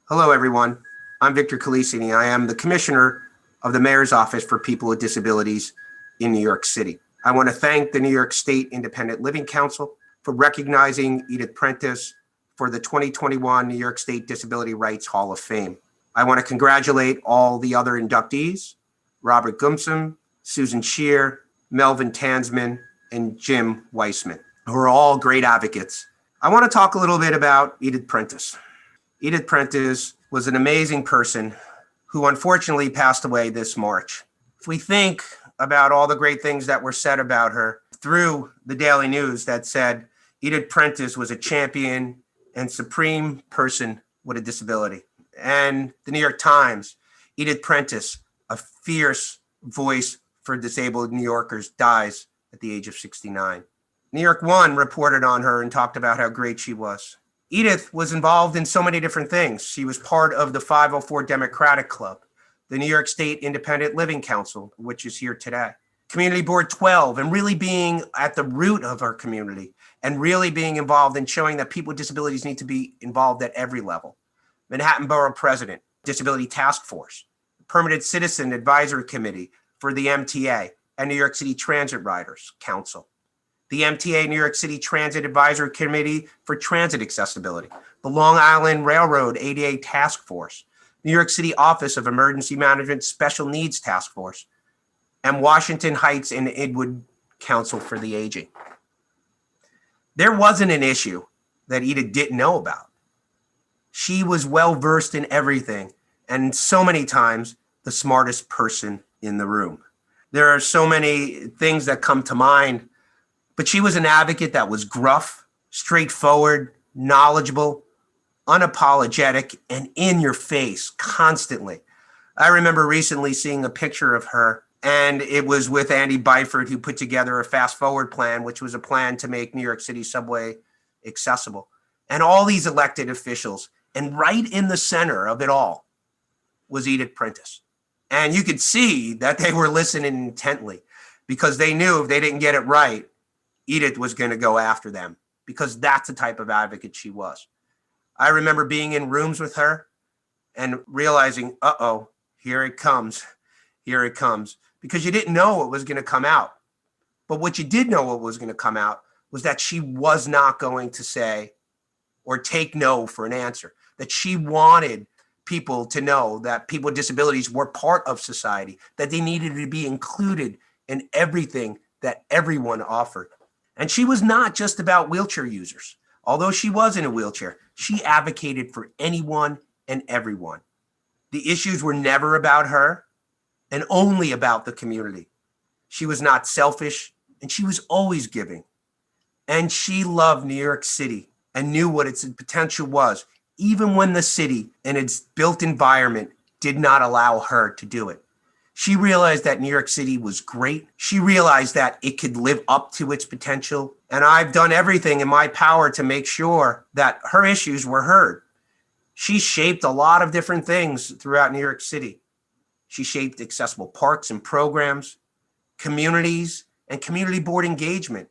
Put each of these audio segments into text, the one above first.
Hello, everyone. I'm Victor Calise, and I am the Commissioner of the Mayor's Office for People with Disabilities in New York City. I want to thank the New York State Independent Living Council for recognizing Edith Prentiss for the 2021 New York State Disability Rights Hall of Fame. I want to congratulate all the other inductees, Robert Gumsom, Susan Shear, Melvin Tansman, and Jim Weissman, who are all great advocates. I want to talk a little bit about Edith Prentiss. Edith Prentiss was an amazing person who unfortunately passed away this March. If we think about all the great things that were said about her through the Daily News that said Edith Prentiss was a champion and supreme person with a disability. And the New York Times, Edith Prentiss, a fierce voice for disabled New Yorkers, dies at the age of 69. New York One reported on her and talked about how great she was. Edith was involved in so many different things. She was part of the 504 Democratic Club, the New York State Independent Living Council, which is here today, Community Board 12, and really being at the root of our community and really being involved in showing that people with disabilities need to be involved at every level. Manhattan Borough President, Disability Task Force, Permanent Citizen Advisory Committee for the MTA and New York City Transit Riders Council, the MTA New York City Transit Advisory Committee for Transit Accessibility, the Long Island Railroad ADA Task Force, New York City Office of Emergency Management Special Needs Task Force, and Washington Heights Inwood Council for the Aging. There wasn't an issue that Edith didn't know about. She was well-versed in everything, and so many times the smartest person in the room. There are so many things that come to mind, but she was an advocate that was gruff, straightforward, knowledgeable, unapologetic, and in your face constantly. I remember recently seeing a picture of her, and it was with Andy Byford, who put together a fast forward plan, which was a plan to make New York City subway accessible. And all these elected officials, and right in the center of it all was Edith Prentiss. And you could see that they were listening intently because they knew if they didn't get it right, Edith was going to go after them because that's the type of advocate she was. I remember being in rooms with her and realizing, uh-oh, here it comes, because you didn't know what was going to come out. But what you did know what was going to come out was that she was not going to say or take no for an answer, that she wanted people to know that people with disabilities were part of society, that they needed to be included in everything that everyone offered. And she was not just about wheelchair users. Although she was in a wheelchair, she advocated for anyone and everyone. The issues were never about her and only about the community. She was not selfish, and she was always giving. And she loved New York City and knew what its potential was, even when the city and its built environment did not allow her to do it. She realized that New York City was great. She realized that it could live up to its potential. And I've done everything in my power to make sure that her issues were heard. She shaped a lot of different things throughout New York City. She shaped accessible parks and programs, communities and community board engagement,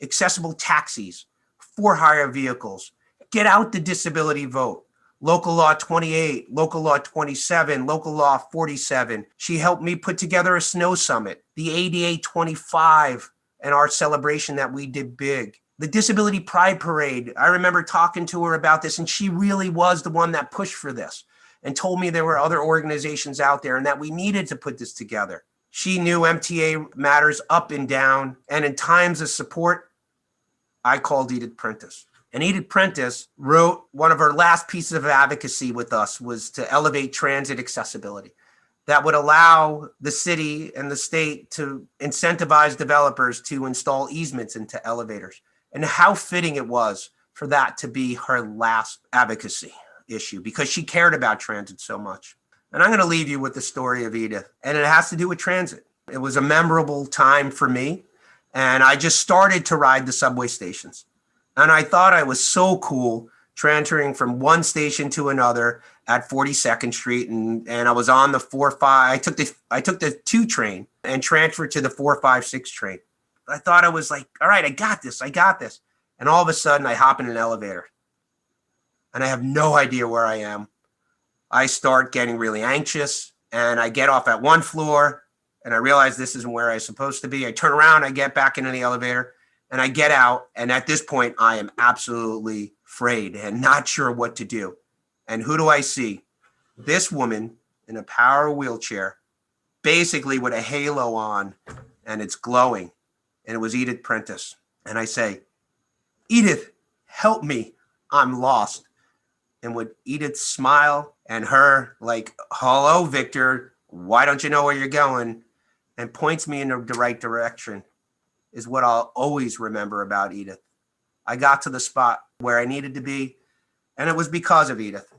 accessible taxis, for-hire vehicles, get out the disability vote, Local Law 28, Local Law 27, Local Law 47. She helped me put together a snow summit, the ADA 25, and our celebration that we did big. The Disability Pride Parade, I remember talking to her about this, and she really was the one that pushed for this and told me there were other organizations out there and that we needed to put this together. She knew MTA matters up and down, and in times of support, I called Edith Prentiss. And Edith Prentiss wrote one of her last pieces of advocacy with us was to elevate transit accessibility that would allow the city and the state to incentivize developers to install easements into elevators, and how fitting it was for that to be her last advocacy issue because she cared about transit so much. And I'm going to leave you with the story of Edith, and it has to do with transit. It was a memorable time for me, and I just started to ride the subway stations. And I thought I was so cool transferring from one station to another at 42nd Street. And I was on the 4-5. I took the 2 train and transferred to the 4-5-6 train. I thought I was like, all right, I got this. And all of a sudden I hop in an elevator and I have no idea where I am. I start getting really anxious and I get off at one floor and I realize this isn't where I'm supposed to be. I turn around, I get back into the elevator and I get out. And at this point, I am absolutely afraid and not sure what to do. And who do I see? This woman in a power wheelchair, basically with a halo on, and it's glowing. And it was Edith Prentiss. And I say, Edith, help me. I'm lost. And with Edith's smile and her like, hello, Victor, why don't you know where you're going? And points me in the right direction is what I'll always remember about Edith. I got to the spot where I needed to be, and it was because of Edith.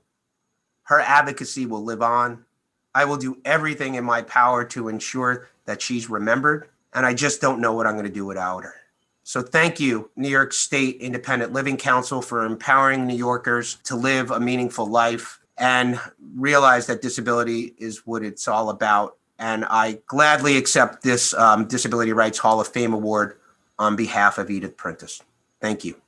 Her advocacy will live on. I will do everything in my power to ensure that she's remembered, and I just don't know what I'm going to do without her. So thank you, New York State Independent Living Council, for empowering New Yorkers to live a meaningful life and realize that disability is what it's all about. And I gladly accept this Disability Rights Hall of Fame Award on behalf of Edith Prentiss. Thank you.